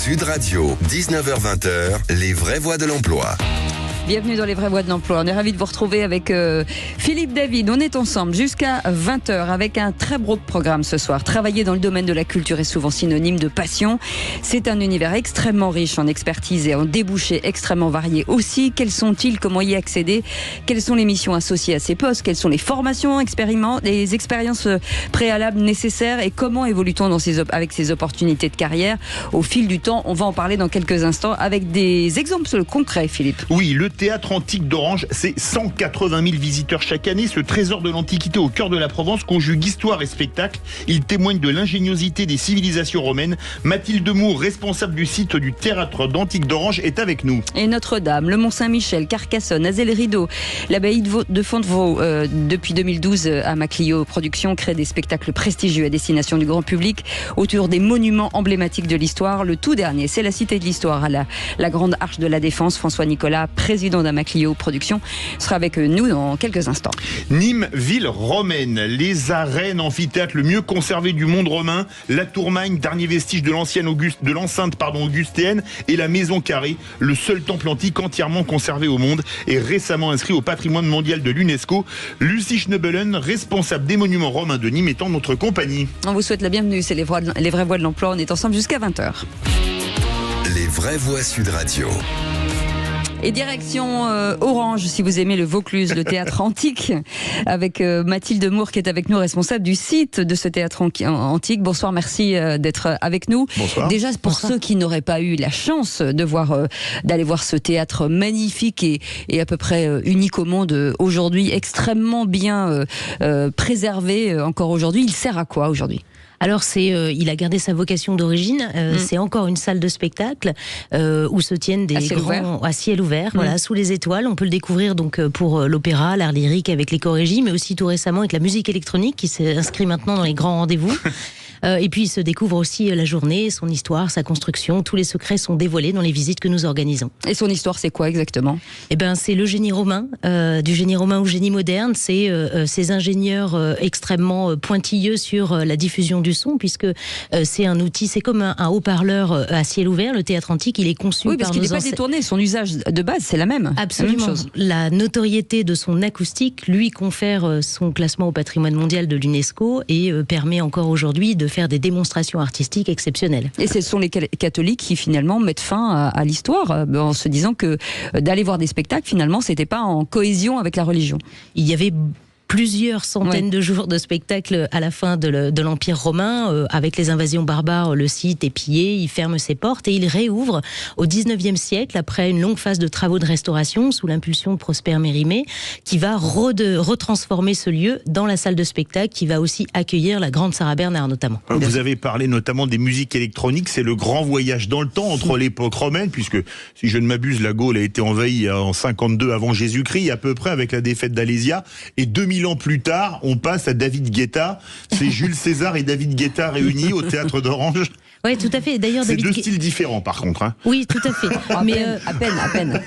Sud Radio, 19h-20h, les vraies voix de l'emploi. Bienvenue dans les vraies voix de l'emploi. On est ravis de vous retrouver avec Philippe David. On est ensemble jusqu'à 20h avec un très beau programme ce soir. Travailler dans le domaine de la culture est souvent synonyme de passion. C'est un univers extrêmement riche en expertise et en débouchés extrêmement variés aussi. Quels sont-ils? Comment y accéder? Quelles sont les missions associées à ces postes? Quelles sont les formations, les expériences préalables nécessaires? Et comment évolue-t-on avec ces opportunités de carrière au fil du temps? On va en parler dans quelques instants avec des exemples concrets, Philippe. Oui, le Théâtre Antique d'Orange, c'est 180 000 visiteurs chaque année. Ce trésor de l'Antiquité au cœur de la Provence conjugue histoire et spectacle. Il témoigne de l'ingéniosité des civilisations romaines. Mathilde Moore, responsable du site du Théâtre d'Antique d'Orange, est avec nous. Et Notre-Dame, le Mont-Saint-Michel, Carcassonne, Azay-le-Rideau, l'abbaye de Fontevraud, depuis 2012 à Maclio Productions, crée des spectacles prestigieux à destination du grand public autour des monuments emblématiques de l'histoire. Le tout dernier, c'est la Cité de l'Histoire à la Grande Arche de la Défense. François Nicolas, président d'Amaclio Productions, sera avec nous dans quelques instants. Nîmes, ville romaine, les arènes amphithéâtres le mieux conservé du monde romain, la Tourmagne, dernier vestige de l'enceinte augustéenne, et la Maison Carrée, le seul temple antique entièrement conservé au monde et récemment inscrit au patrimoine mondial de l'UNESCO. Lucie Schnebelen, responsable des monuments romains de Nîmes, est en notre compagnie. On vous souhaite la bienvenue, c'est les vraies voix de l'emploi. On est ensemble jusqu'à 20h. Les vraies voix Sud Radio. Et direction Orange, si vous aimez le Vaucluse, le théâtre antique, avec Mathilde Moore qui est avec nous, responsable du site de ce théâtre antique. Bonsoir, merci d'être avec nous. Bonsoir. Déjà, pour ceux qui n'auraient pas eu la chance d'aller voir ce théâtre magnifique et à peu près unique au monde aujourd'hui, extrêmement bien préservé encore aujourd'hui, il sert à quoi aujourd'hui ? Alors il a gardé sa vocation d'origine. C'est encore une salle de spectacle où se tiennent des à ciel ouvert, voilà, sous les étoiles. On peut le découvrir donc pour l'opéra, l'art lyrique avec les chorégies, mais aussi tout récemment avec la musique électronique qui s'inscrit maintenant dans les grands rendez-vous. Et puis il se découvre aussi la journée, son histoire, sa construction. Tous les secrets sont dévoilés dans les visites que nous organisons. Et son histoire, c'est quoi exactement ? Eh ben, c'est le génie romain, du génie romain au génie moderne. C'est ces ingénieurs extrêmement pointilleux sur la diffusion du son, puisque c'est un outil, c'est comme un haut-parleur à ciel ouvert. Le théâtre antique, il est conçu par nos parce qu'il n'est pas détourné. Son usage de base, c'est la même. Absolument. La même chose. La notoriété de son acoustique lui confère son classement au patrimoine mondial de l'UNESCO et permet encore aujourd'hui de faire des démonstrations artistiques exceptionnelles. Et ce sont les catholiques qui finalement mettent fin à l'histoire en se disant que d'aller voir des spectacles, finalement, c'était pas en cohésion avec la religion. Il y avait plusieurs centaines de jours de spectacle à la fin de l'Empire romain. Avec les invasions barbares, le site est pillé, il ferme ses portes et il réouvre au 19e siècle, après une longue phase de travaux de restauration, sous l'impulsion de Prosper Mérimée, qui va retransformer ce lieu dans la salle de spectacle, qui va aussi accueillir la Grande Sarah Bernhardt notamment. Vous avez parlé notamment des musiques électroniques, c'est le grand voyage dans le temps entre l'époque romaine, puisque, si je ne m'abuse, la Gaule a été envahie en 52 avant Jésus-Christ, à peu près avec la défaite d'Alésia, et 2000 ans plus tard, on passe à David Guetta. C'est Jules César et David Guetta réunis au Théâtre d'Orange. Oui, tout à fait. D'ailleurs, c'est deux styles différents, par contre. Hein. Oui, tout à fait. À peine.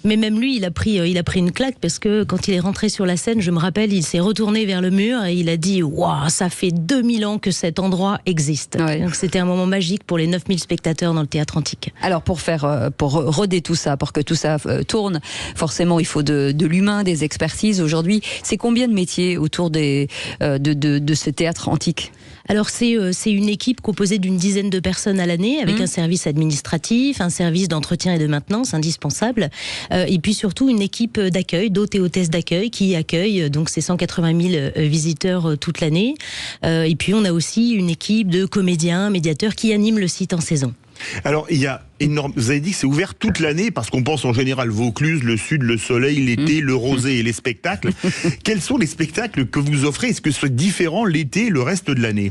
Mais même lui, il a pris une claque parce que quand il est rentré sur la scène, je me rappelle, il s'est retourné vers le mur et il a dit « Waouh, ça fait 2000 ans que cet endroit existe ». Donc c'était un moment magique pour les 9000 spectateurs dans le théâtre antique. Alors pour roder tout ça, pour que tout ça tourne, forcément il faut de l'humain, des expertises. Aujourd'hui, c'est combien de métiers autour de ce théâtre antique ? Alors c'est une équipe composée d'une dizaine de personnes à l'année, avec un service administratif, un service d'entretien et de maintenance indispensable, et puis surtout une équipe d'accueil, d'hôtes et hôtesses d'accueil qui accueille donc ces 180 000 visiteurs toute l'année. Et puis on a aussi une équipe de comédiens, médiateurs qui animent le site en saison. Alors, il y a énorme. Vous avez dit que c'est ouvert toute l'année, parce qu'on pense en général Vaucluse, le sud, le soleil, l'été, le rosé et les spectacles. Quels sont les spectacles que vous offrez ? Est-ce que c'est différent l'été et le reste de l'année ?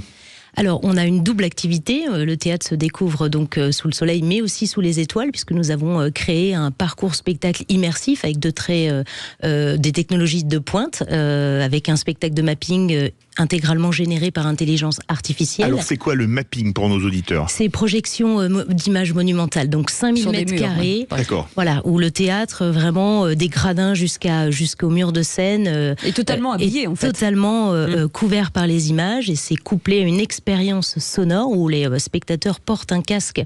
Alors, on a une double activité. Le théâtre se découvre donc sous le soleil, mais aussi sous les étoiles, puisque nous avons créé un parcours spectacle immersif avec des technologies de pointe, avec un spectacle de mapping intégralement généré par intelligence artificielle. Alors, c'est quoi le mapping pour nos auditeurs ? C'est projection d'images monumentales, donc 5000 mètres carrés. D'accord. Voilà, où le théâtre, vraiment, des gradins jusqu'au mur de scène. Et totalement habillé, en fait. Totalement couvert par les images, et c'est couplé à une expérience expérience sonore où les spectateurs portent un casque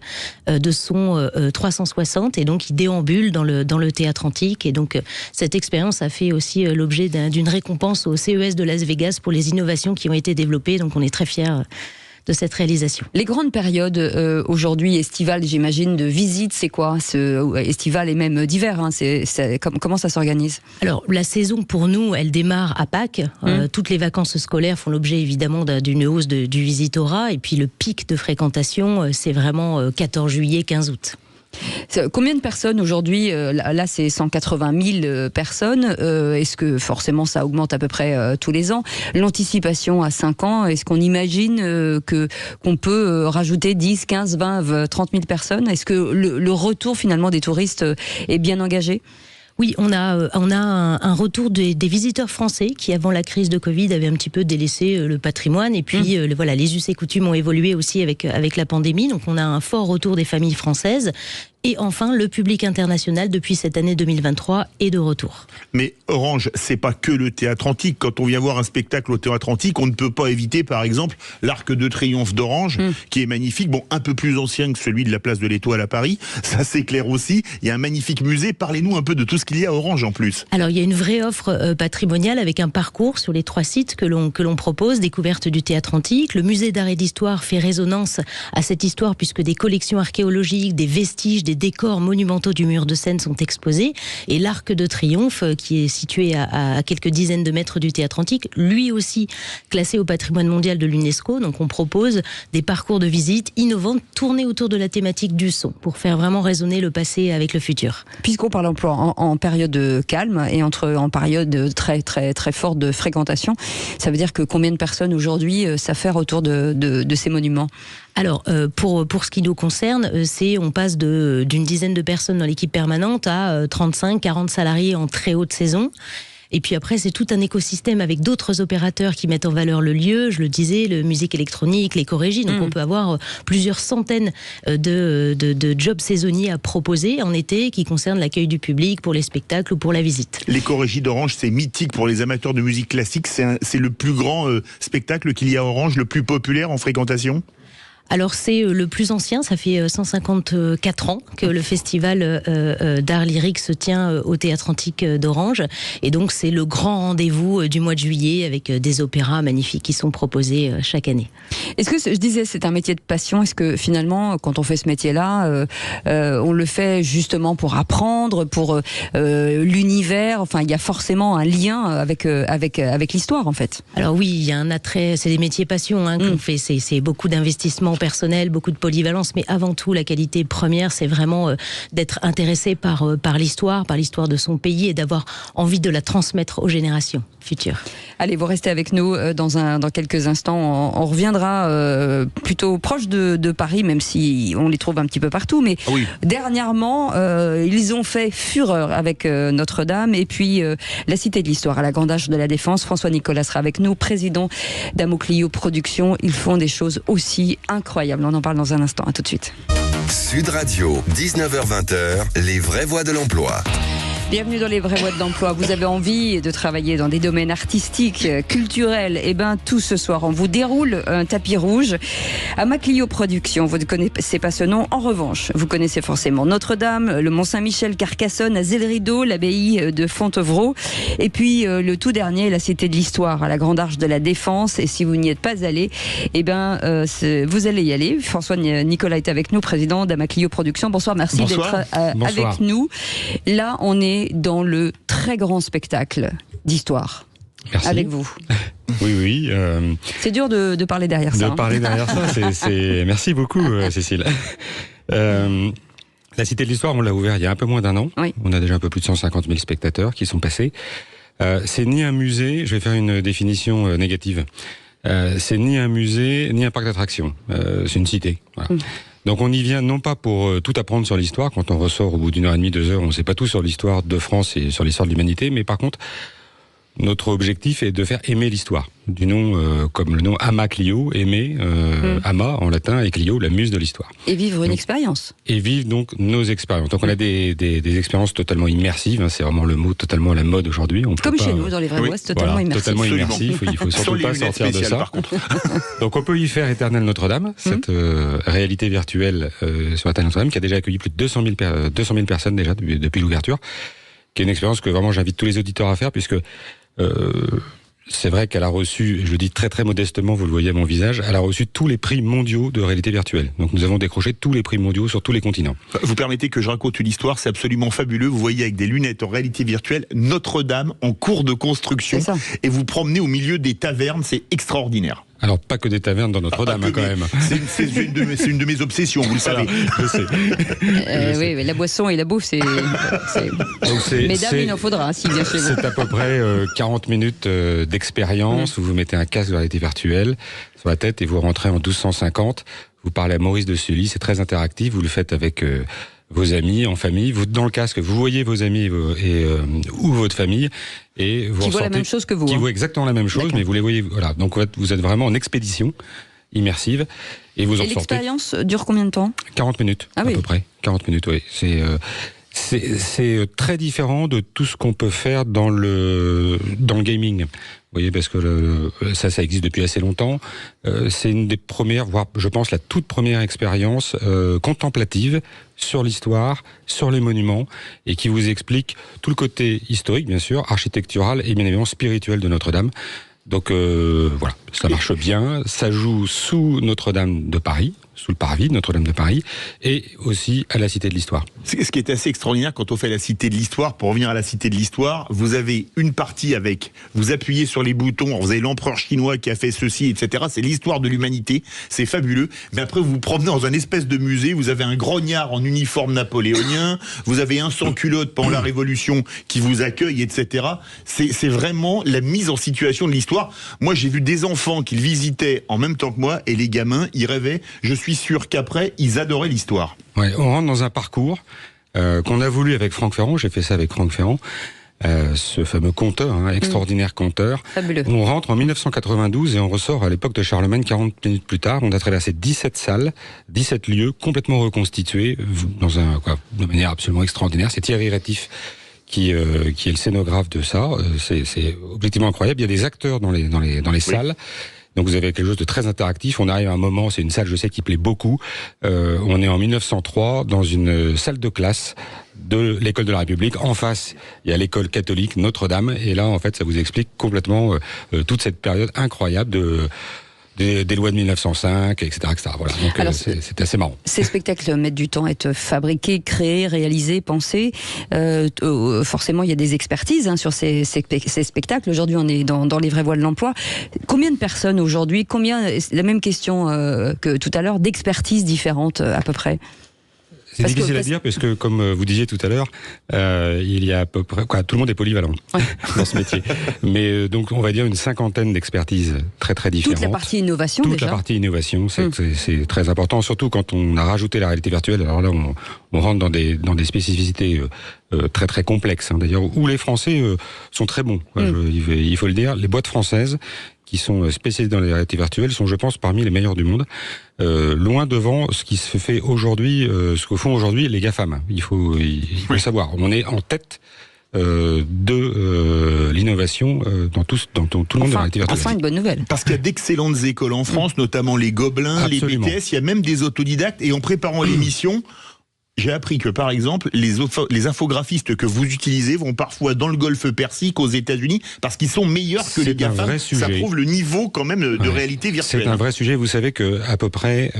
de son 360 et donc ils déambulent dans le théâtre antique. Et donc cette expérience a fait aussi l'objet d'une récompense au CES de Las Vegas pour les innovations qui ont été développées. Donc on est très fiers de cette réalisation. Les grandes périodes aujourd'hui estivales, j'imagine, de visite, c'est quoi estival et même d'hiver, hein, comment ça s'organise? Alors la saison pour nous, elle démarre à Pâques. Toutes les vacances scolaires font l'objet évidemment d'une hausse du visitorat, et puis le pic de fréquentation, c'est vraiment 14 juillet, 15 août. Combien de personnes aujourd'hui? Là, c'est 180 000 personnes. Est-ce que forcément ça augmente à peu près tous les ans? L'anticipation à 5 ans, est-ce qu'on imagine qu'on peut rajouter 10, 15, 20, 30 000 personnes? Est-ce que le retour finalement des touristes est bien engagé? Oui, on a un retour des visiteurs français qui, avant la crise de Covid, avaient un petit peu délaissé le patrimoine. Et puis, voilà, les us et coutumes ont évolué aussi avec la pandémie. Donc, on a un fort retour des familles françaises. Et enfin, le public international, depuis cette année 2023, est de retour. Mais Orange, c'est pas que le théâtre antique. Quand on vient voir un spectacle au théâtre antique, on ne peut pas éviter, par exemple, l'Arc de Triomphe d'Orange, qui est magnifique. Bon, un peu plus ancien que celui de la place de l'Étoile à Paris. Ça, c'est clair aussi. Il y a un magnifique musée. Parlez-nous un peu de tout ce qu'il y a à Orange, en plus. Alors, il y a une vraie offre patrimoniale avec un parcours sur les 3 sites que l'on propose. Découverte du théâtre antique. Le musée d'art et d'histoire fait résonance à cette histoire, puisque des collections archéologiques, des vestiges, des décors monumentaux du mur de Seine sont exposés, et l'Arc de Triomphe, qui est situé à quelques dizaines de mètres du théâtre antique, lui aussi classé au patrimoine mondial de l'UNESCO. Donc on propose des parcours de visite innovants tournés autour de la thématique du son, pour faire vraiment résonner le passé avec le futur. Puisqu'on parle emploi en période calme et en période très très très forte de fréquentation, ça veut dire que combien de personnes aujourd'hui s'affairent autour de ces monuments? Alors, pour ce qui nous concerne, on passe d'une dizaine de personnes dans l'équipe permanente à 35-40 salariés en très haute saison. Et puis après, c'est tout un écosystème avec d'autres opérateurs qui mettent en valeur le lieu. Je le disais, le musique électronique, l'éco-régie. Donc on peut avoir plusieurs centaines de jobs saisonniers à proposer en été qui concernent l'accueil du public pour les spectacles ou pour la visite. L'éco-régie d'Orange, c'est mythique pour les amateurs de musique classique. C'est le plus grand spectacle qu'il y a à Orange, le plus populaire en fréquentation? Alors c'est le plus ancien, ça fait 154 ans que le festival d'art lyrique se tient au Théâtre Antique d'Orange, et donc c'est le grand rendez-vous du mois de juillet avec des opéras magnifiques qui sont proposés chaque année. Est-ce que, je disais, c'est un métier de passion? Est-ce que finalement, quand on fait ce métier-là, on le fait justement pour apprendre, pour l'univers? Enfin, il y a forcément un lien avec l'histoire en fait. Alors oui, il y a un attrait, c'est des métiers passion qu'on fait, c'est beaucoup d'investissement personnel, beaucoup de polyvalence, mais avant tout la qualité première, c'est vraiment d'être intéressé par l'histoire de son pays et d'avoir envie de la transmettre aux générations futures. Allez, vous restez avec nous dans quelques instants. On reviendra plutôt proche de Paris, même si on les trouve un petit peu partout, mais dernièrement ils ont fait fureur avec Notre-Dame et puis la Cité de l'Histoire à la Grande Arche de la Défense. François Nicolas sera avec nous, président d'Amoclio Productions. Ils font des choses aussi incroyables. On en parle dans un instant. À tout de suite. Sud Radio, 19h-20h, les vraies voix de l'emploi. Bienvenue dans les vraies voies de l'emploi. Vous avez envie de travailler dans des domaines artistiques, culturels? Eh bien, tout ce soir, on vous déroule un tapis rouge. Amoclio Productions, vous ne connaissez pas ce nom. En revanche, vous connaissez forcément Notre-Dame, le Mont-Saint-Michel, Carcassonne, Azay-le-Rideau, l'abbaye de Fontevraud. Et puis, le tout dernier, la Cité de l'Histoire, à la Grande Arche de la Défense. Et si vous n'y êtes pas allé, eh bien, vous allez y aller. François Nicolas est avec nous, président d'Amoclio Productions. Bonsoir, merci d'être avec nous. Là, on est dans le très grand spectacle d'histoire. Merci. Avec vous. Oui. C'est dur de parler derrière ça. De parler derrière ça, merci beaucoup, Cécile. La Cité de l'Histoire, on l'a ouvert il y a un peu moins d'un an. Oui. On a déjà un peu plus de 150 000 spectateurs qui sont passés. C'est ni un musée, je vais faire une définition négative. C'est ni un musée, ni un parc d'attractions. C'est une cité. Voilà. Donc on y vient non pas pour tout apprendre sur l'histoire, quand on ressort au bout d'1h30, 2 heures, on ne sait pas tout sur l'histoire de France et sur l'histoire de l'humanité, mais par contre Notre objectif est de faire aimer l'histoire. Du nom, comme le nom Ama Clio, aimer, Ama en latin, et Clio, la muse de l'histoire. Et vivre une expérience. Et vivre donc nos expériences. Donc on a des expériences totalement immersives, hein, c'est vraiment le mot totalement à la mode aujourd'hui. Comme chez nous, dans les vrais voix, c'est totalement immersif. Totalement immersif, il faut surtout pas sortir de ça. Par contre. Donc on peut y faire Éternel Notre-Dame, cette réalité virtuelle sur Éternel Notre-Dame, qui a déjà accueilli plus de 200 000 personnes déjà depuis l'ouverture, qui est une expérience que vraiment j'invite tous les auditeurs à faire, puisque c'est vrai qu'elle a reçu, je le dis très très modestement, vous le voyez à mon visage, elle a reçu tous les prix mondiaux de réalité virtuelle. Donc nous avons décroché tous les prix mondiaux sur tous les continents. Vous permettez que je raconte une histoire, c'est absolument fabuleux. Vous voyez avec des lunettes en réalité virtuelle Notre-Dame en cours de construction et vous promenez au milieu des tavernes, c'est extraordinaire. Alors, pas que des tavernes dans Notre-Dame, quand même. C'est une de mes obsessions, vous le savez. Je sais. Oui, mais la boisson et la bouffe, c'est... Mesdames, il en faudra, si bien chez vous. C'est à peu près 40 minutes d'expérience où vous mettez un casque de réalité virtuelle sur la tête et vous rentrez en 1250. Vous parlez à Maurice de Sully, c'est très interactif. Vous le faites avec vos amis, en famille. Vous, dans le casque, vous voyez vos amis ou votre famille. Et vous qui voient la même chose que vous. Qui voient exactement la même chose, mais vous les voyez. Voilà. Donc vous êtes vraiment en expédition immersive et vous en sortez. Et l'expérience dure combien de temps ? 40 minutes, à peu près. 40 minutes, oui. C'est très différent de tout ce qu'on peut faire dans le gaming. Vous voyez, parce que ça existe depuis assez longtemps. C'est une des premières, voire je pense la toute première expérience contemplative sur l'histoire, sur les monuments, et qui vous explique tout le côté historique, bien sûr, architectural et bien évidemment spirituel de Notre-Dame. Donc voilà, ça marche bien. Ça joue sous Notre-Dame de Paris, sous le parvis de Notre-Dame de Paris, et aussi à la Cité de l'Histoire. Ce qui est assez extraordinaire quand on fait la Cité de l'Histoire, pour revenir à la Cité de l'Histoire, vous avez une partie avec, vous appuyez sur les boutons, vous avez l'empereur chinois qui a fait ceci, etc. C'est l'histoire de l'humanité, c'est fabuleux. Mais après, vous vous promenez dans un espèce de musée, vous avez un grognard en uniforme napoléonien, vous avez un sans-culotte pendant la Révolution qui vous accueille, etc. C'est vraiment la mise en situation de l'histoire. Moi, j'ai vu des enfants qui le visitaient en même temps que moi, et les gamins, ils rêvaient. Je suis sûr qu'après, ils adoraient l'histoire. Ouais, on rentre dans un parcours qu'on a voulu avec Franck Ferrand. J'ai fait ça avec Franck Ferrand, ce fameux conteur, extraordinaire conteur. Fabuleux. On rentre en 1992 et on ressort à l'époque de Charlemagne 40 minutes plus tard. On a traversé 17 salles, 17 lieux complètement reconstitués de manière absolument extraordinaire. C'est Thierry Rétif qui est le scénographe de ça. C'est objectivement incroyable. Il y a des acteurs dans les salles. Donc vous avez quelque chose de très interactif. On arrive à un moment, c'est une salle, je sais, qui plaît beaucoup. On est en 1903 dans une salle de classe de l'école de la République. En face, il y a l'école catholique Notre-Dame. Et là, en fait, ça vous explique complètement toute cette période incroyable des lois de 1905, etc. Voilà. Donc c'est assez marrant. Ces spectacles mettent du temps à être fabriqués, créés, réalisés, pensés. Forcément, il y a des expertises sur ces spectacles. Aujourd'hui, on est dans les vraies voies de l'emploi. Combien de personnes aujourd'hui, la même question que tout à l'heure, d'expertises différentes à peu près ? C'est difficile à dire parce que, comme vous disiez tout à l'heure, il y a à peu près tout le monde est polyvalent dans ce métier. Mais donc on va dire une cinquantaine d'expertises très très différentes. Toute la partie innovation. Toute la partie innovation, c'est très important, surtout quand on a rajouté la réalité virtuelle. Alors là, on rentre dans des spécificités très très complexes, d'ailleurs, où les Français sont très bons. Il faut le dire, les boîtes françaises qui sont spécialisées dans les réalités virtuelles sont, je pense, parmi les meilleures du monde, loin devant ce qui se fait aujourd'hui, ce que font aujourd'hui les GAFAM. Il faut le savoir. On est en tête de l'innovation dans tout le monde de la réalité virtuelle. Enfin, une bonne nouvelle. Parce qu'il y a d'excellentes écoles en France, notamment les Gobelins, Absolument. Les BTS, il y a même des autodidactes, et en préparant l'émission, j'ai appris que, par exemple, les infographistes que vous utilisez vont parfois dans le golfe Persique, aux États-Unis, parce qu'ils sont meilleurs que les GAFAM. Ça prouve le niveau, quand même de réalité virtuelle. C'est un vrai sujet. Vous savez que à peu près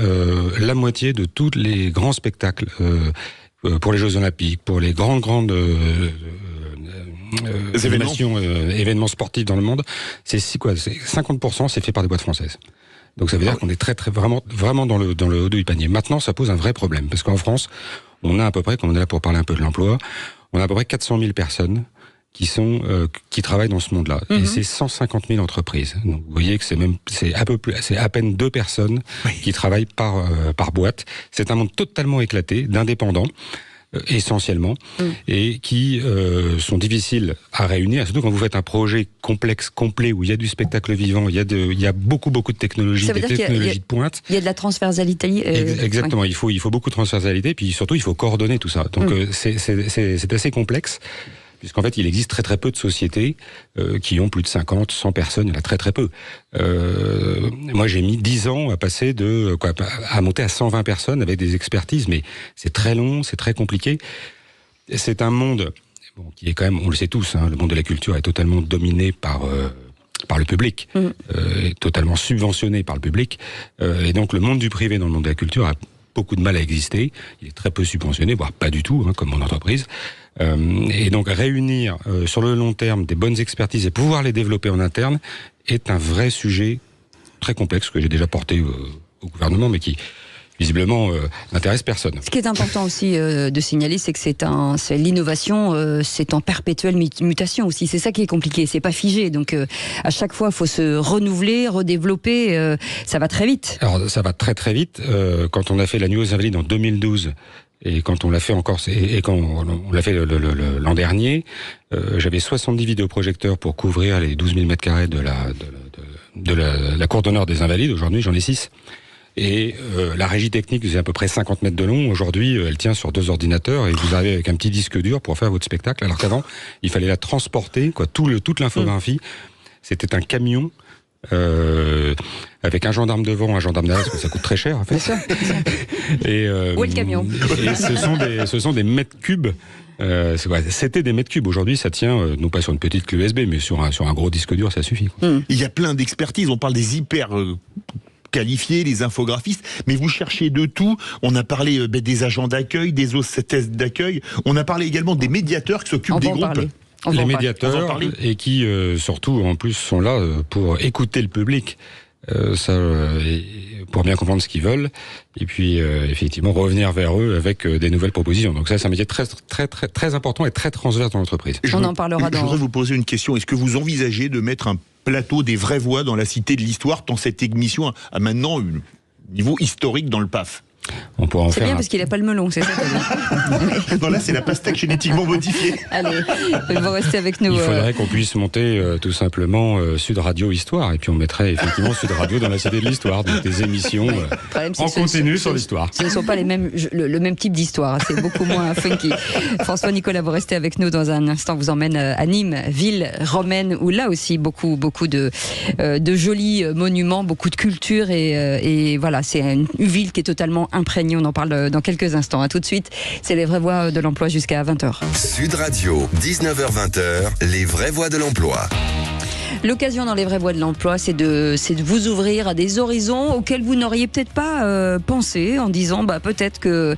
la moitié de tous les grands spectacles pour les Jeux Olympiques, pour les grandes événements sportifs dans le monde, c'est 50%, c'est fait par des boîtes françaises. Donc ça veut dire qu'on est vraiment dans le haut du panier. Maintenant, ça pose un vrai problème, parce qu'en France, on a à peu près, comme on est là pour parler un peu de l'emploi, on a à peu près 400 000 personnes qui travaillent dans ce monde-là. Et c'est 150 000 entreprises. Donc vous voyez que c'est à peine 2 personnes qui travaillent par boîte. C'est un monde totalement éclaté, d'indépendants. essentiellement, et qui sont difficiles à réunir, surtout quand vous faites un projet complexe, complet, où il y a du spectacle vivant, il y a beaucoup de technologies, des technologies de pointe. Il y a de la transversalité. Exactement, il faut beaucoup de transversalité, puis surtout il faut coordonner tout ça. Donc c'est assez complexe, puisqu'en fait il existe très peu de sociétés qui ont plus de 50, 100 personnes, il y en a très peu. Moi j'ai mis 10 ans à passer à monter à 120 personnes avec des expertises, mais c'est très long, c'est très compliqué. C'est un monde qui est quand même, on le sait tous, le monde de la culture est totalement dominé par le public, est totalement subventionné par le public, et donc le monde du privé dans le monde de la culture a beaucoup de mal à exister, il est très peu subventionné, voire pas du tout, comme mon entreprise. Et donc réunir sur le long terme des bonnes expertises et pouvoir les développer en interne est un vrai sujet très complexe que j'ai déjà porté au gouvernement, mais qui visiblement n'intéresse personne. Ce qui est important aussi de signaler, c'est que c'est l'innovation, c'est en perpétuelle mutation aussi. C'est ça qui est compliqué, c'est pas figé. Donc à chaque fois, il faut se renouveler, redévelopper. Ça va très vite. Alors ça va très très vite. Quand on a fait la Nuit aux Invalides en 2012. Et quand on l'a fait encore, et quand on l'a fait l'an dernier, j'avais 70 vidéoprojecteurs pour couvrir les 12 000 mètres carrés de la cour d'honneur des Invalides. Aujourd'hui, j'en ai 6. Et la régie technique faisait à peu près 50 mètres de long. Aujourd'hui, elle tient sur 2 ordinateurs et vous arrivez avec un petit disque dur pour faire votre spectacle. Alors qu'avant, il fallait la transporter, toute l'infographie. C'était un camion. Avec un gendarme devant, un gendarme derrière, parce que ça coûte très cher en fait. Et, où est le camion? Et ce sont des mètres cubes. C'était des mètres cubes. Aujourd'hui, ça tient non pas sur une petite clé USB, mais sur un gros disque dur, ça suffit. Il y a plein d'expertises. On parle des hyper qualifiés, les infographistes, mais vous cherchez de tout. On a parlé des agents d'accueil, des hôtesses d'accueil. On a parlé également des médiateurs qui s'occupent des groupes. Les médiateurs, et qui surtout en plus sont là pour écouter le public, pour bien comprendre ce qu'ils veulent, et puis effectivement revenir vers eux avec des nouvelles propositions. Donc ça, c'est un métier très, très, très, très important et très transverse dans l'entreprise. On en parlera dans... Je voudrais vous poser une question. Est-ce que vous envisagez de mettre un plateau des vraies voix dans la Cité de l'Histoire, tant cette émission a maintenant un niveau historique dans le PAF? On pourra en c'est faire bien parce qu'il n'a pas le melon, c'est ça. Non, là c'est la pastèque génétiquement modifiée. Allez, vous restez avec nous. Il faudrait qu'on puisse monter tout simplement Sud Radio Histoire, et puis on mettrait effectivement Sud Radio dans la Cité de l'Histoire, donc des émissions en continu sur l'histoire. Ce ne sont pas le même type d'histoire, c'est beaucoup moins funky. François Nicolas, vous restez avec nous dans un instant, vous emmène à Nîmes, ville romaine, où là aussi beaucoup de jolis monuments, beaucoup de culture, et voilà, c'est une ville qui est totalement imprégnée. On en parle dans quelques instants. À tout de suite, c'est les vraies voix de l'emploi jusqu'à 20h. Sud Radio, 19h-20h, les vraies voix de l'emploi. L'occasion dans les vraies voies de l'emploi, c'est de vous ouvrir à des horizons auxquels vous n'auriez peut-être pas pensé, en disant peut-être que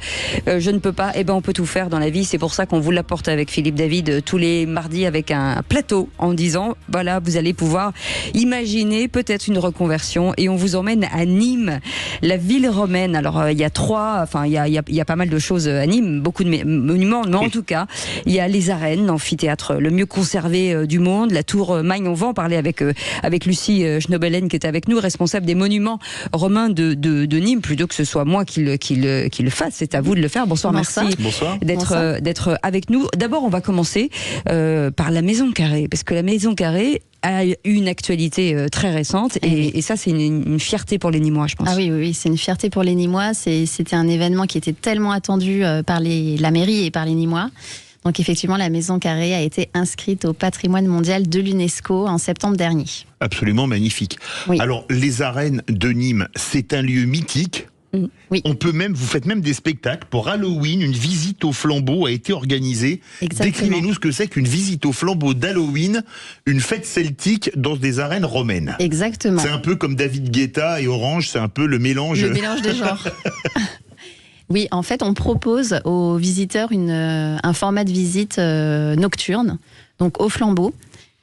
je ne peux pas. Eh ben on peut tout faire dans la vie. C'est pour ça qu'on vous l'apporte avec Philippe David tous les mardis avec un plateau, en disant voilà, vous allez pouvoir imaginer peut-être une reconversion, et on vous emmène à Nîmes, la ville romaine. Alors il y a il y a pas mal de choses à Nîmes, beaucoup de monuments, mais en tout cas il y a les arènes, l'amphithéâtre le mieux conservé du monde, la tour Magne. On va en parler avec Lucie Schnobelen qui est avec nous, responsable des monuments romains de Nîmes, plutôt que ce soit moi qui le fasse. C'est à vous de le faire. Bonsoir, merci d'être avec nous. D'abord, on va commencer par la Maison Carrée, parce que la Maison Carrée a eu une actualité très récente, et ça c'est une fierté pour les Nîmois, je pense. Ah oui, c'est une fierté pour les Nîmois. C'était un événement qui était tellement attendu par la mairie et par les Nîmois. Donc effectivement, la Maison Carrée a été inscrite au patrimoine mondial de l'UNESCO en septembre dernier. Absolument magnifique. Oui. Alors, les arènes de Nîmes, c'est un lieu mythique. Oui. Vous faites même des spectacles. Pour Halloween, une visite au flambeau a été organisée. Exactement. Décrivez-nous ce que c'est qu'une visite au flambeau d'Halloween, une fête celtique dans des arènes romaines. Exactement. C'est un peu comme David Guetta et Orange, c'est un peu le mélange... Le mélange des genres. Oui, en fait, on propose aux visiteurs un format de visite nocturne, donc au flambeau,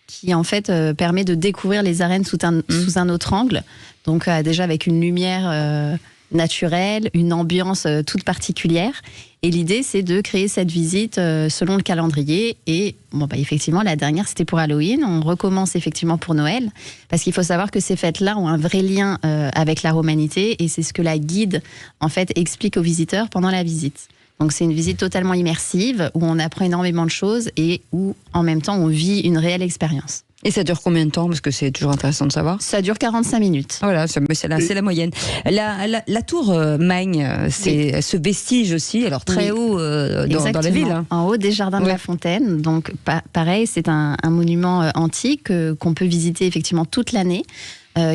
qui en fait permet de découvrir les arènes sous un autre angle, donc déjà avec une lumière naturel, une ambiance toute particulière. Et l'idée, c'est de créer cette visite selon le calendrier. Et effectivement, la dernière, c'était pour Halloween. On recommence effectivement pour Noël. Parce qu'il faut savoir que ces fêtes-là ont un vrai lien avec la romanité. Et c'est ce que la guide, en fait, explique aux visiteurs pendant la visite. Donc c'est une visite totalement immersive, où on apprend énormément de choses et où, en même temps, on vit une réelle expérience. Et ça dure combien de temps? Parce que c'est toujours intéressant de savoir. Ça dure 45 minutes. Voilà, c'est la moyenne. La tour Magne, c'est ce vestige aussi, alors très haut dans la ville. Hein. En haut des jardins de la Fontaine. Donc pareil, c'est un monument antique qu'on peut visiter effectivement toute l'année,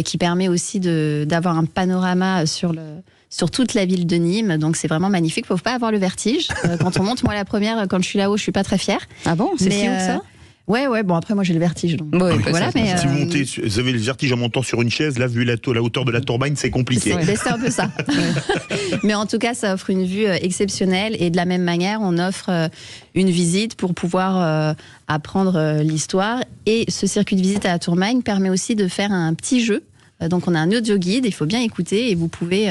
qui permet aussi d'avoir un panorama sur toute la ville de Nîmes, donc c'est vraiment magnifique. Faut pas avoir le vertige quand on monte. Moi, la première, quand je suis là-haut, je suis pas très fière. Ah bon, c'est si haut que ça? Ouais, bon après moi j'ai le vertige. Donc. Voilà, mais si vous avez le vertige en montant sur une chaise, là vu la hauteur de la tourmagne, c'est compliqué. C'est un peu ça. Mais en tout cas, ça offre une vue exceptionnelle et de la même manière, on offre une visite pour pouvoir apprendre l'histoire. Et ce circuit de visite à la Tourmagne permet aussi de faire un petit jeu. Donc on a un audio guide, il faut bien écouter et vous pouvez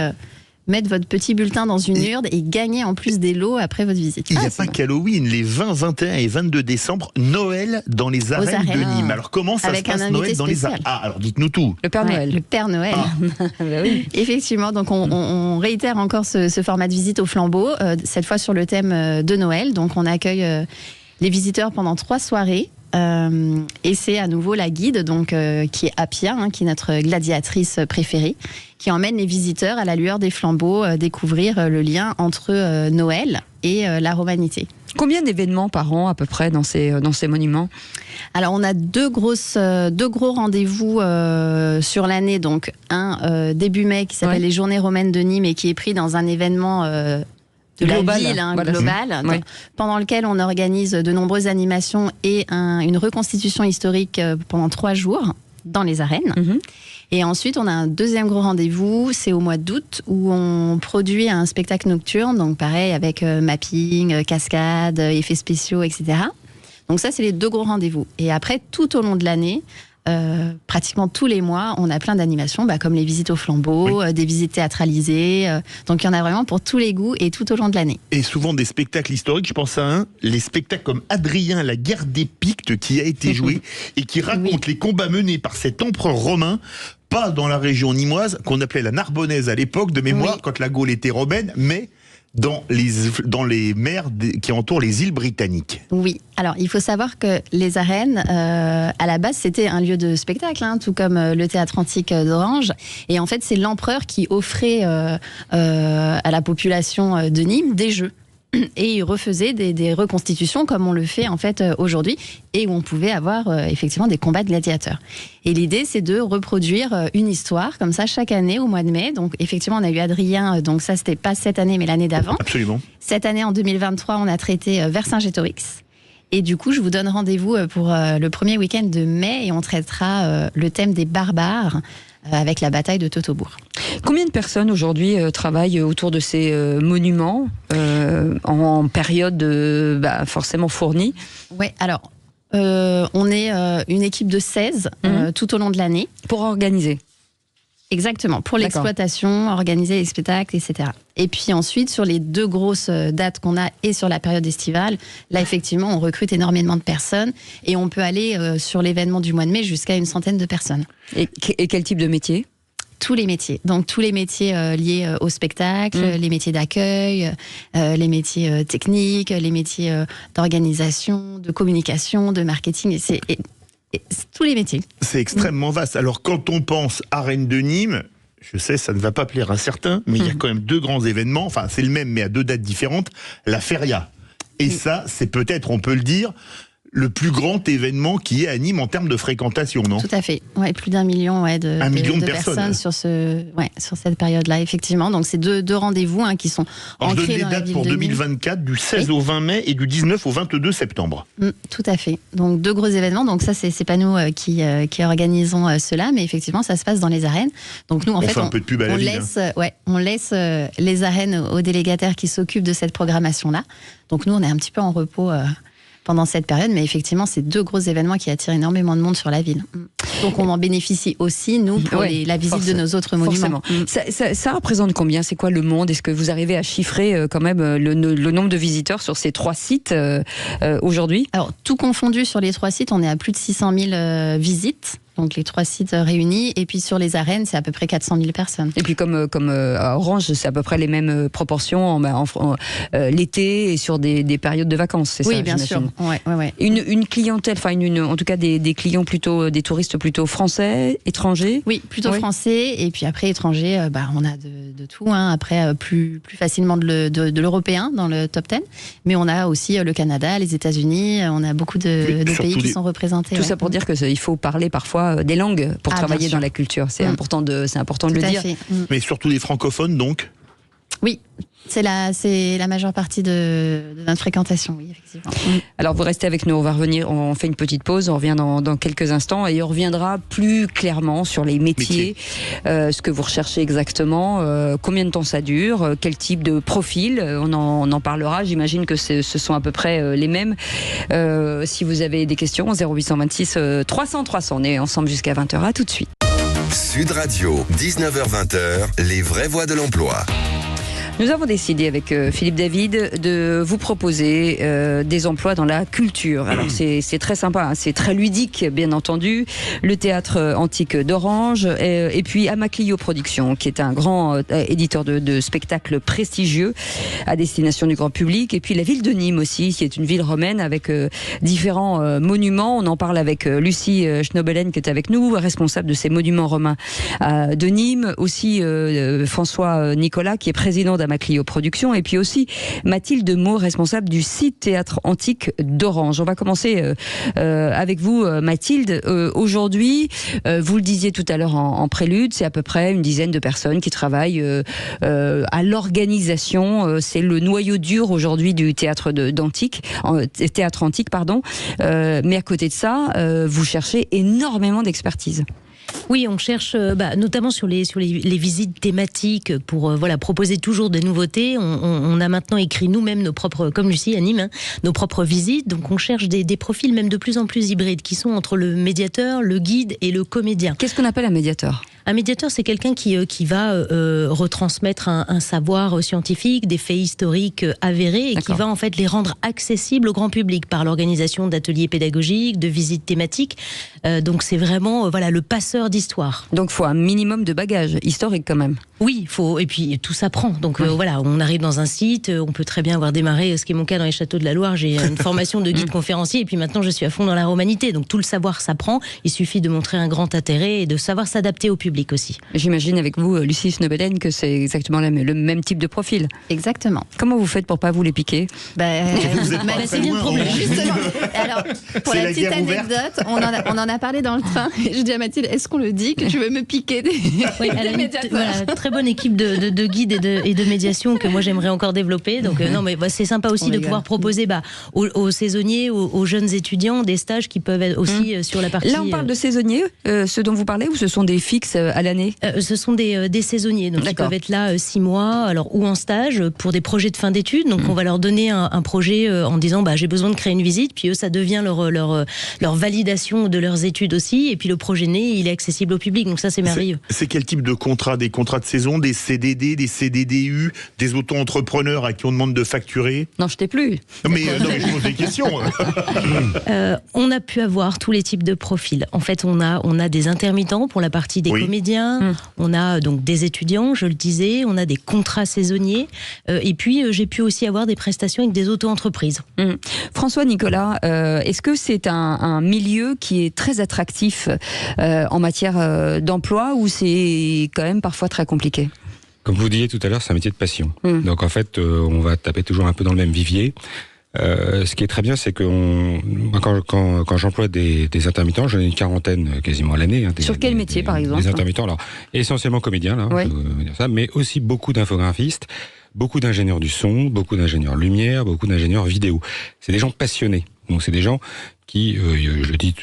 mettre votre petit bulletin dans une urne et gagner en plus des lots après votre visite. Il n'y a pas qu'Halloween, les 20, 21 et 22 décembre, Noël dans les arènes de Nîmes. Alors comment ça se passe Noël dans les arènes? Ah, alors dites-nous tout. Le Père Noël. Le Père Noël. Bah oui. Effectivement, donc on réitère encore ce format de visite au flambeau, cette fois sur le thème de Noël. Donc on accueille les visiteurs pendant 3 soirées. Et c'est à nouveau la guide qui est Appia, qui est notre gladiatrice préférée, qui emmène les visiteurs à la lueur des flambeaux découvrir le lien entre Noël et la romanité. Combien d'événements par an à peu près dans ces monuments? Alors on a deux gros rendez-vous sur l'année, donc un début mai qui s'appelle les Journées romaines de Nîmes et qui est pris dans un événement de global, la ville globale, pendant lequel on organise de nombreuses animations et une reconstitution historique pendant 3 jours dans les arènes. Et ensuite, on a un deuxième gros rendez-vous, c'est au mois d'août, où on produit un spectacle nocturne, donc pareil avec mapping, cascade, effets spéciaux, etc. Donc ça, c'est les 2 gros rendez-vous. Et après, tout au long de l'année, pratiquement tous les mois, on a plein d'animations, comme les visites au flambeau, des visites théâtralisées. Donc il y en a vraiment pour tous les goûts et tout au long de l'année. Et souvent des spectacles historiques, je pense à les spectacles comme Adrien, la guerre des Pictes qui a été joué et qui raconte les combats menés par cet empereur romain, pas dans la région nîmoise, qu'on appelait la Narbonnaise à l'époque, de mémoire, quand la Gaule était romaine, mais dans les mers qui entourent les îles britanniques. Oui, alors il faut savoir que les arènes, à la base, c'était un lieu de spectacle, tout comme le théâtre antique d'Orange. Et en fait, c'est l'empereur qui offrait à la population de Nîmes des jeux. Et il refaisait des reconstitutions comme on le fait en fait aujourd'hui et où on pouvait avoir effectivement des combats de gladiateurs. Et l'idée, c'est de reproduire une histoire comme ça chaque année au mois de mai. Donc effectivement, on a eu Adrien, donc ça c'était pas cette année mais l'année d'avant. Absolument. Cette année, en 2023, on a traité Vercingétorix. Et du coup, je vous donne rendez-vous pour le premier week-end de mai et on traitera le thème des barbares avec la bataille de Teutobourg. Combien de personnes aujourd'hui travaillent autour de ces monuments en période forcément fournie? Oui, alors on est une équipe de 16 tout au long de l'année. Pour organiser? Exactement, pour l'exploitation, organiser les spectacles, etc. Et puis ensuite, sur les 2 grosses dates qu'on a et sur la période estivale, là effectivement, on recrute énormément de personnes et on peut aller sur l'événement du mois de mai jusqu'à une centaine de personnes. Et quel type de métier? Tous les métiers. Donc tous les métiers liés au spectacle, les métiers d'accueil, les métiers techniques, les métiers d'organisation, de communication, de marketing. C'est tous les métiers. C'est extrêmement vaste. Alors quand on pense arène de Nîmes, je sais, ça ne va pas plaire à certains, mais il y a quand même 2 grands événements, enfin c'est le même mais à 2 dates différentes, la Feria. Et ça, c'est peut-être, on peut le dire, le plus grand événement qui est à Nîmes en termes de fréquentation, non? Tout à fait. Ouais, plus d'1 million de personnes sur cette période-là, effectivement. Donc, c'est deux rendez-vous qui sont ancrés dans la ville de Nîmes. Je donne les dates pour 2024, du 16 au 20 mai et du 19 au 22 septembre. Tout à fait. Donc, 2 gros événements. Donc, ça, c'est pas nous qui organisons cela, mais effectivement, ça se passe dans les arènes. Donc, nous, en fait, fait un peu de pub à la ville. On laisse les arènes aux délégataires qui s'occupent de cette programmation-là. Donc, nous, on est un petit peu en repos pendant cette période. Mais effectivement, c'est 2 gros événements qui attirent énormément de monde sur la ville. Donc on en bénéficie aussi, nous, pour la visite de nos autres monuments. Ça représente combien? C'est quoi le monde? Est-ce que vous arrivez à chiffrer quand même le nombre de visiteurs sur ces 3 sites aujourd'hui? Alors, tout confondu sur les 3 sites, on est à plus de 600 000 visites. Donc les 3 sites réunis, et puis sur les arènes, c'est à peu près 400 000 personnes. Et puis comme à Orange, c'est à peu près les mêmes proportions l'été et sur des périodes de vacances, c'est ça? Oui, bien sûr. Ouais. Une clientèle, en tout cas des clients plutôt, des touristes plutôt français, étrangers? Oui, plutôt français, et puis après étrangers, on a de tout. Après, plus facilement de l'européen dans le top 10, mais on a aussi le Canada, les États-Unis, on a beaucoup de pays qui sont représentés. Tout ça pour dire qu'il faut parler parfois des langues pour travailler dans la culture. C'est important de le dire. Mais surtout des francophones, donc? Oui, c'est la majeure partie de notre fréquentation, oui, effectivement. Alors vous restez avec nous, on va revenir, on fait une petite pause, on revient dans quelques instants et on reviendra plus clairement sur les métiers. Ce que vous recherchez exactement, combien de temps ça dure, quel type de profil, on en parlera, j'imagine que ce sont à peu près les mêmes. Si vous avez des questions, 0826 300 300, on est ensemble jusqu'à 20h, à tout de suite. Sud Radio, 19h-20h, les vraies voix de l'emploi. Nous avons décidé avec Philippe David de vous proposer des emplois dans la culture. Alors c'est très sympa, c'est très ludique bien entendu. Le théâtre antique d'Orange et puis Amaclio Productions, qui est un grand éditeur de spectacles prestigieux à destination du grand public. Et puis la ville de Nîmes aussi, qui est une ville romaine avec différents monuments. On en parle avec Lucie Schnobelen qui est avec nous, responsable de ces monuments romains de Nîmes. Aussi François Nicolas qui est président d'Amaclio Productions, et puis aussi Mathilde Meaux, responsable du site théâtre antique d'Orange. On va commencer avec vous, Mathilde. Aujourd'hui, vous le disiez tout à l'heure en prélude, c'est à peu près une dizaine de personnes qui travaillent à l'organisation. C'est le noyau dur aujourd'hui du théâtre antique. Mais à côté de ça, vous cherchez énormément d'expertise. Oui, on cherche notamment sur les visites thématiques pour proposer toujours des nouveautés. On a maintenant écrit nous-mêmes nos propres, comme Lucie à Nîmes, nos propres visites. Donc on cherche des profils même de plus en plus hybrides qui sont entre le médiateur, le guide et le comédien. Qu'est-ce qu'on appelle un médiateur ? Un médiateur, c'est quelqu'un qui va retransmettre un savoir scientifique, des faits historiques avérés, et qui va en fait les rendre accessibles au grand public par l'organisation d'ateliers pédagogiques, de visites thématiques. Donc c'est vraiment le passeur d'histoire. Donc il faut un minimum de bagage historique quand même. Oui, et puis tout s'apprend. Donc on arrive dans un site, on peut très bien avoir démarré, ce qui est mon cas dans les châteaux de la Loire, j'ai une formation de guide conférencier, et puis maintenant je suis à fond dans la romanité. Donc tout le savoir s'apprend, il suffit de montrer un grand intérêt et de savoir s'adapter au public aussi. J'imagine avec vous, Lucie Schnobelen, que c'est exactement le même type de profil. Exactement. Comment vous faites pour pas vous les piquer ? C'est bien le problème. Justement. Alors, pour la petite anecdote, on en a parlé dans le train. Je dis à Mathilde, est-ce qu'on le dit que tu veux me piquer des médiateurs ? Très bonne équipe de guides et de médiation que moi j'aimerais encore développer. Donc c'est sympa aussi de pouvoir proposer aux saisonniers, aux jeunes étudiants, des stages qui peuvent être aussi sur la partie... Là on parle de saisonniers, ceux dont vous parlez, ou ce sont des fixes à l'année ? Ce sont des saisonniers, donc ils peuvent être là 6 mois, ou en stage pour des projets de fin d'études. Donc on va leur donner un projet en disant j'ai besoin de créer une visite, puis eux ça devient leur validation de leurs études aussi, et puis le projet né il est accessible au public, donc ça c'est merveilleux. C'est quel type de contrat ? Des contrats de saison, des CDD, des CDDU, des auto-entrepreneurs à qui on demande de facturer ? Non, je t'ai plus. Non mais je pose des questions. On a pu avoir tous les types de profils. En fait, on a des intermittents pour la partie des comédiens, on a donc des étudiants, je le disais, on a des contrats saisonniers, et puis j'ai pu aussi avoir des prestations avec des auto-entreprises. François Nicolas, est-ce que c'est un milieu qui est très attractif en matière d'emploi, ou c'est quand même parfois très compliqué ? Comme vous disiez tout à l'heure, c'est un métier de passion. Donc en fait, on va taper toujours un peu dans le même vivier. Ce qui est très bien, c'est que quand j'emploie des intermittents, j'en ai une quarantaine quasiment à l'année. Sur quel métier, par exemple ? Des intermittents, alors essentiellement comédiens, dire ça, mais aussi beaucoup d'infographistes, beaucoup d'ingénieurs du son, beaucoup d'ingénieurs lumière, beaucoup d'ingénieurs vidéo. C'est des gens passionnés. Donc c'est des gens qui, je le dis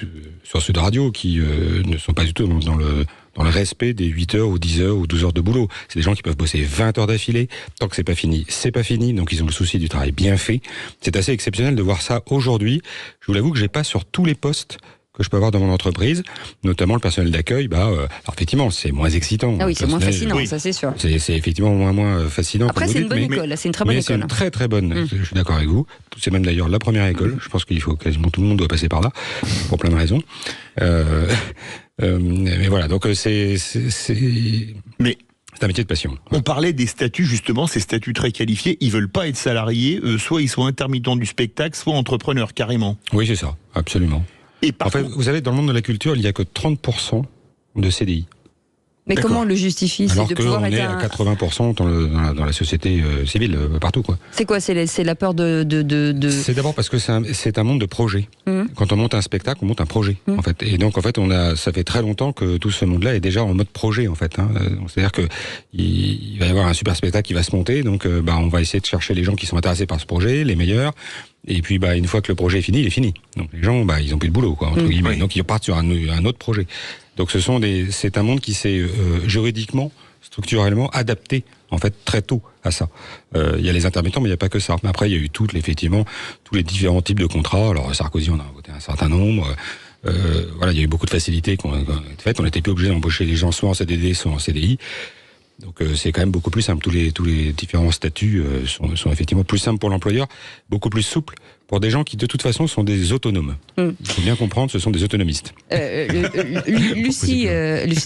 sur Sud Radio, qui ne sont pas du tout dans dans le respect des 8 heures ou 10 heures ou 12 heures de boulot. C'est des gens qui peuvent bosser 20 heures d'affilée. Tant que c'est pas fini, c'est pas fini. Donc ils ont le souci du travail bien fait. C'est assez exceptionnel de voir ça aujourd'hui. Je vous l'avoue que j'ai pas sur tous les postes que je peux avoir dans mon entreprise, notamment le personnel d'accueil, alors effectivement, c'est moins excitant. Ah oui, c'est moins fascinant, ça c'est sûr. C'est effectivement moins fascinant. Après, c'est une bonne école, c'est une très bonne école. C'est une très très bonne, je suis d'accord avec vous. C'est même d'ailleurs la première école. Je pense qu'il faut quasiment tout le monde doit passer par là, pour plein de raisons. Mais voilà, donc c'est un métier de passion. On parlait des statuts, justement, ces statuts très qualifiés, ils veulent pas être salariés, soit ils sont intermittents du spectacle, soit entrepreneurs, carrément. Oui, c'est ça, absolument. En fait, vous savez, dans le monde de la culture, il n'y a que 30% de CDI. Mais comment on le justifie? Alors qu'on est à 80% dans la société civile, partout, quoi. C'est quoi? C'est la peur de... C'est d'abord parce que c'est un monde de projet. Quand on monte un spectacle, on monte un projet, en fait. Et donc, en fait, ça fait très longtemps que tout ce monde-là est déjà en mode projet, en fait. C'est-à-dire que il va y avoir un super spectacle qui va se monter, donc on va essayer de chercher les gens qui sont intéressés par ce projet, les meilleurs. Et puis, une fois que le projet est fini, il est fini. Donc, les gens, ils ont plus de boulot, quoi, entre guillemets. Oui. Donc, ils repartent sur un autre projet. Donc, c'est un monde qui s'est juridiquement, structurellement adapté, en fait, très tôt à ça. Il y a les intermittents, mais il n'y a pas que ça. Mais après, il y a eu effectivement, tous les différents types de contrats. Alors, Sarkozy, on a voté un certain nombre. Il y a eu beaucoup de facilités qui ont été faites. On n'était plus obligé d'embaucher les gens soit en CDD, soit en CDI. Donc c'est quand même beaucoup plus simple. Tous les différents statuts sont effectivement plus simples pour l'employeur, beaucoup plus souples pour des gens qui de toute façon sont des autonomes. Il faut bien comprendre, ce sont des autonomistes. Lucie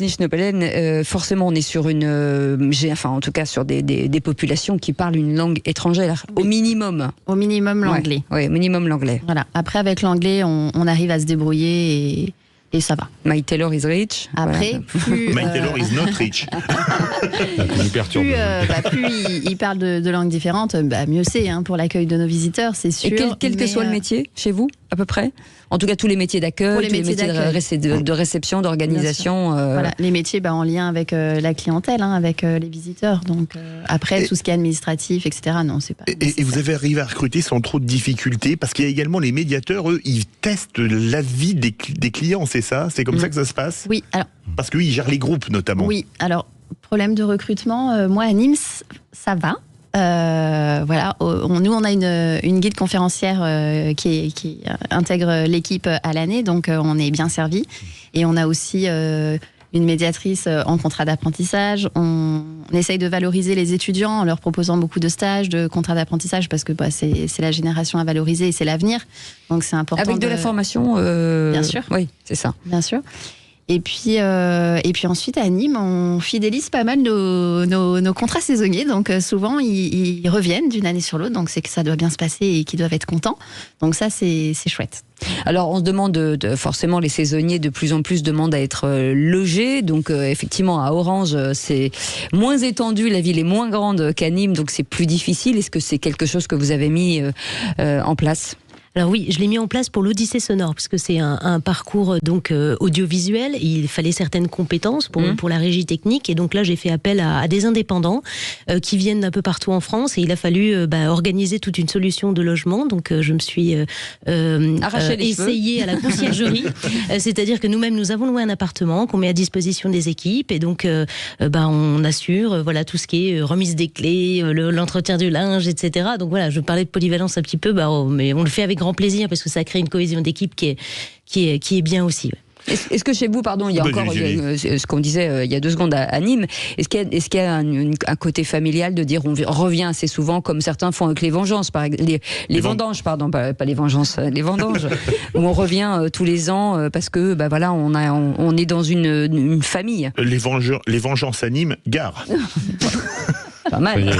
Schnepelen, forcément on est sur en tout cas sur des populations qui parlent une langue étrangère, au minimum. Au minimum l'anglais. Oui, au minimum l'anglais. Voilà. Après avec l'anglais, on arrive à se débrouiller et ça va. My Taylor is rich. Après, plus... My Taylor is not rich. Plus il parle de langues différentes, mieux c'est pour l'accueil de nos visiteurs, c'est sûr. Et quel que soit le métier, chez vous, à peu près? En tout cas, tous les métiers d'accueil, tous les métiers de réception, d'organisation. Voilà, les métiers en lien avec la clientèle, avec les visiteurs. Donc après, tout ce qui est administratif, etc., non, c'est pas... Et vous avez arrivé à recruter sans trop de difficultés, parce qu'il y a également les médiateurs, eux, ils testent l'avis des clients, c'est ça? C'est comme ça que ça se passe? Oui, alors... Parce qu'ils gèrent les groupes, notamment. Oui, alors, problème de recrutement, moi, à Nîmes, ça va. Nous on a une guide conférencière qui intègre l'équipe à l'année, donc on est bien servi. Et on a aussi une médiatrice en contrat d'apprentissage. On essaye de valoriser les étudiants en leur proposant beaucoup de stages, de contrats d'apprentissage, parce que c'est la génération à valoriser et c'est l'avenir. Donc c'est important. Avec de la formation, bien sûr. Oui, c'est ça. Bien sûr. Et puis ensuite, à Nîmes, on fidélise pas mal nos contrats saisonniers. Donc, souvent, ils reviennent d'une année sur l'autre. Donc, c'est que ça doit bien se passer et qu'ils doivent être contents. Donc, ça, c'est chouette. Alors, on se demande, forcément, les saisonniers de plus en plus demandent à être logés. Donc, effectivement, à Orange, c'est moins étendu. La ville est moins grande qu'à Nîmes. Donc, c'est plus difficile. Est-ce que c'est quelque chose que vous avez mis en place ? Alors oui, je l'ai mis en place pour l'Odyssée sonore, parce que c'est un parcours donc audiovisuel. Il fallait certaines compétences pour la régie technique, et donc là j'ai fait appel à des indépendants qui viennent d'un peu partout en France, et il a fallu organiser toute une solution de logement. Donc je me suis essayée à la conciergerie, c'est-à-dire que nous-mêmes nous avons loué un appartement qu'on met à disposition des équipes, et donc on assure tout ce qui est remise des clés, l'entretien du linge, etc. Donc voilà, je parlais de polyvalence un petit peu, mais on le fait avec grand plaisir, parce que ça crée une cohésion d'équipe qui est bien aussi. Est-ce que chez vous, il y a encore ce qu'on disait il y a 2 secondes à Nîmes, est-ce qu'il y a un côté familial de dire on revient assez souvent, comme certains font avec les vengeances, les vendanges, pardon, pas les vengeances, les vendanges, où on revient tous les ans parce que on est dans une famille. Les vengeances à Nîmes, gare. Pas mal.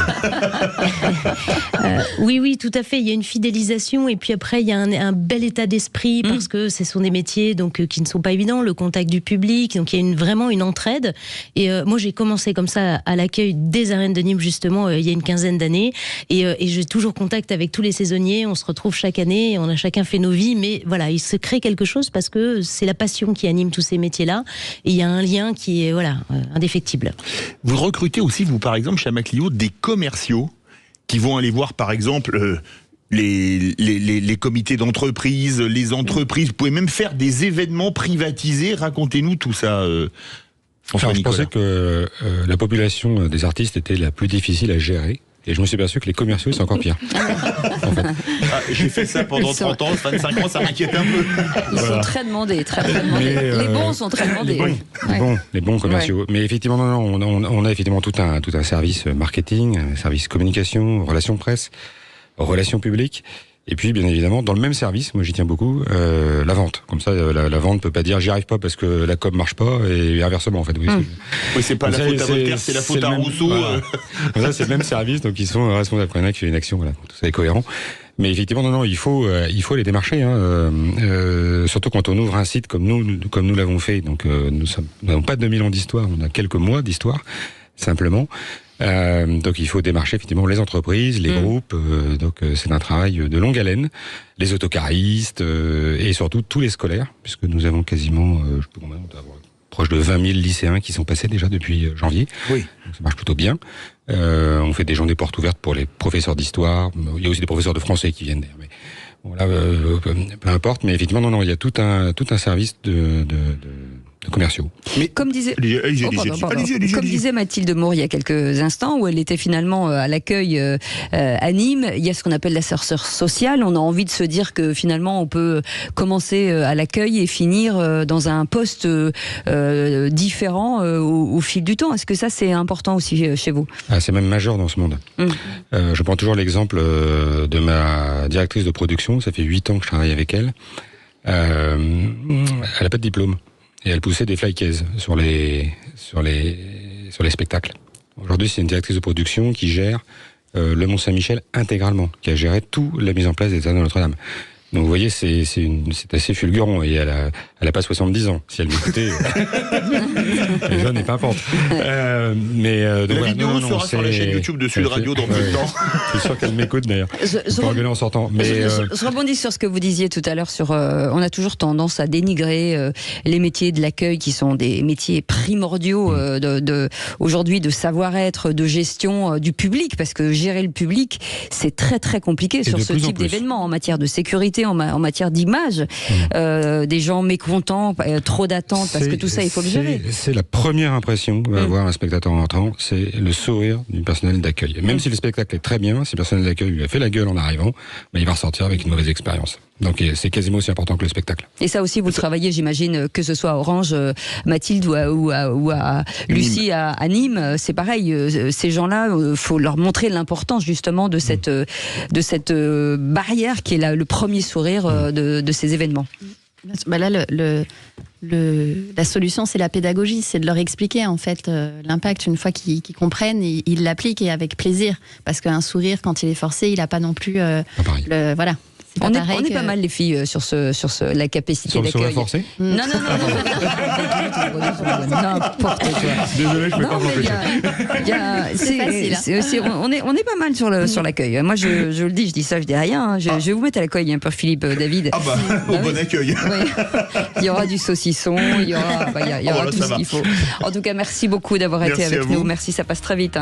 Oui, tout à fait. Il y a une fidélisation, et puis après il y a un bel état d'esprit, parce que ce sont des métiers qui ne sont pas évidents, le contact du public, donc il y a vraiment une entraide. Et moi j'ai commencé comme ça à l'accueil des arènes de Nîmes justement il y a une 15aine d'années, et j'ai toujours contact avec tous les saisonniers. On se retrouve chaque année, on a chacun fait nos vies, mais voilà, il se crée quelque chose parce que c'est la passion qui anime tous ces métiers-là, et il y a un lien qui est indéfectible. Vous recrutez aussi, vous par exemple, chez Amaclio, des commerciaux qui vont aller voir par exemple les comités d'entreprise, les entreprises. Vous pouvez même faire des événements privatisés. Racontez-nous tout ça, François Je pensais que la population des artistes était la plus difficile à gérer. Et je me suis aperçu que les commerciaux, c'est encore pire. En fait. J'ai fait ça pendant 30 ans, 25 ans, ça m'inquiète un peu. Ils sont très demandés, très demandés. Les bons sont très demandés. Les bons commerciaux. Ouais. Mais effectivement, on a effectivement tout un service marketing, un service communication, relations presse, relations publiques. Et puis, bien évidemment, dans le même service, moi j'y tiens beaucoup, la vente. Comme ça, la vente ne peut pas dire j'y arrive pas parce que la com marche pas, et inversement en fait. Oui, c'est pas la faute à Voltaire, c'est la faute à Rousseau. Voilà. Ça, c'est le même service, donc ils sont responsables. Quand il y en a qui fait une action, voilà, tout ça est cohérent. Mais effectivement, il faut les démarcher, surtout quand on ouvre un site comme nous l'avons fait. Donc, nous n'avons pas 2000 ans d'histoire, on a quelques mois d'histoire, simplement. Donc il faut démarcher effectivement les entreprises, les groupes, donc c'est un travail de longue haleine, les autocaristes et surtout tous les scolaires, puisque nous avons quasiment, je peux combien, proche de 20 000 lycéens qui sont passés déjà depuis janvier. Oui. Donc ça marche plutôt bien. On fait des journées portes ouvertes pour les professeurs d'histoire, il y a aussi des professeurs de français qui viennent d'ailleurs. Mais bon, là, peu importe, mais effectivement il y a tout un service de commerciaux. Mais comme disait Mathilde Moore il y a quelques instants, où elle était finalement à l'accueil à Nîmes, il y a ce qu'on appelle l'ascenseur social. On a envie de se dire que finalement on peut commencer à l'accueil et finir dans un poste différent au fil du temps. Est-ce que ça c'est important aussi chez vous ? C'est même majeur dans ce monde. Je prends toujours l'exemple de ma directrice de production. Ça fait 8 ans que je travaille avec elle. Elle n'a pas de diplôme. Et elle poussait des flycases sur les spectacles. Aujourd'hui, c'est une directrice de production qui gère le Mont-Saint-Michel intégralement, qui a géré toute la mise en place des théâtres de Notre-Dame. Donc vous voyez, c'est assez fulgurant, et elle a pas 70 ans. Si elle m'écoutait, déjà n'est pas importe. La vidéo sera sur la chaîne YouTube de Sud Radio dans peu de temps. Je suis sûr qu'elle m'écoute d'ailleurs. Je engueuler en sortant. Mais je rebondis sur ce que vous disiez tout à l'heure sur. On a toujours tendance à dénigrer les métiers de l'accueil, qui sont des métiers primordiaux aujourd'hui, de savoir-être, de gestion du public, parce que gérer le public, c'est très très compliqué sur ce type d'événement en matière de sécurité. En matière d'image, des gens mécontents, trop d'attentes, parce que tout ça, il faut le gérer. C'est la première impression que va avoir un spectateur entrant, c'est le sourire du personnel d'accueil. Même si le spectacle est très bien, si le personnel d'accueil lui a fait la gueule en arrivant, il va ressortir avec une mauvaise expérience. Donc c'est quasiment aussi important que le spectacle. Et ça aussi, vous le travaillez, j'imagine, que ce soit à Orange, Mathilde, ou à Lucie, à Nîmes, c'est pareil. Ces gens-là, faut leur montrer l'importance justement de cette barrière qui est le premier sourire de ces événements. Là, la solution, c'est la pédagogie, c'est de leur expliquer en fait l'impact. Une fois qu'ils comprennent, ils l'appliquent, et avec plaisir, parce qu'un sourire, quand il est forcé, il n'a pas non plus voilà. On est pas mal les filles sur la capacité d'accueil. Sur le forcé ? Non. N'importe quoi. Désolé, je peux pas m'empêcher. C'est facile. On est pas mal sur l'accueil. Moi, je le dis, je dis ça, je dis rien. Je vais vous mettre à l'accueil un peu, Philippe David. Au bon accueil. Oui. Il y aura du saucisson, il y aura tout ce qu'il faut. En tout cas, merci beaucoup d'avoir été avec nous. Merci, ça passe très vite.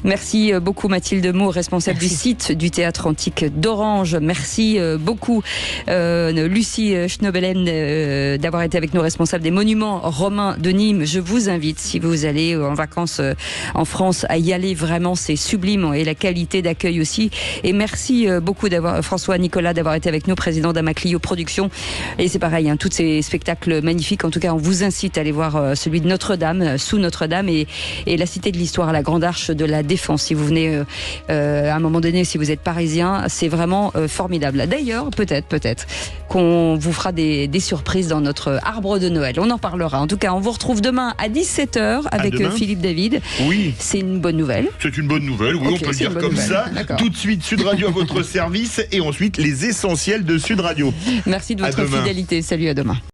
Merci beaucoup Mathilde Moore, responsable du site du Théâtre Antique d'Orange. Merci beaucoup Lucie Schnobelen d'avoir été avec nous, responsable des monuments romains de Nîmes. Je vous invite, si vous allez en vacances en France, à y aller. Vraiment, c'est sublime, et la qualité d'accueil aussi. Et merci beaucoup François Nicolas d'avoir été avec nous, président d'Amaclio Productions. Et c'est pareil, tous ces spectacles magnifiques. En tout cas, on vous incite à aller voir celui de Notre-Dame, sous Notre-Dame, et la Cité de l'Histoire, la Grande Arche de la Défense. Si vous venez à un moment donné, si vous êtes parisien, c'est vraiment formidable. D'ailleurs, peut-être qu'on vous fera des surprises dans notre arbre de Noël. On en parlera. En tout cas, on vous retrouve demain à 17h avec Philippe David. Oui. C'est une bonne nouvelle. C'est une bonne nouvelle, oui, on peut le dire comme ça. Tout de suite, Sud Radio à votre service, et ensuite les essentiels de Sud Radio. Merci de votre fidélité. Salut, à demain.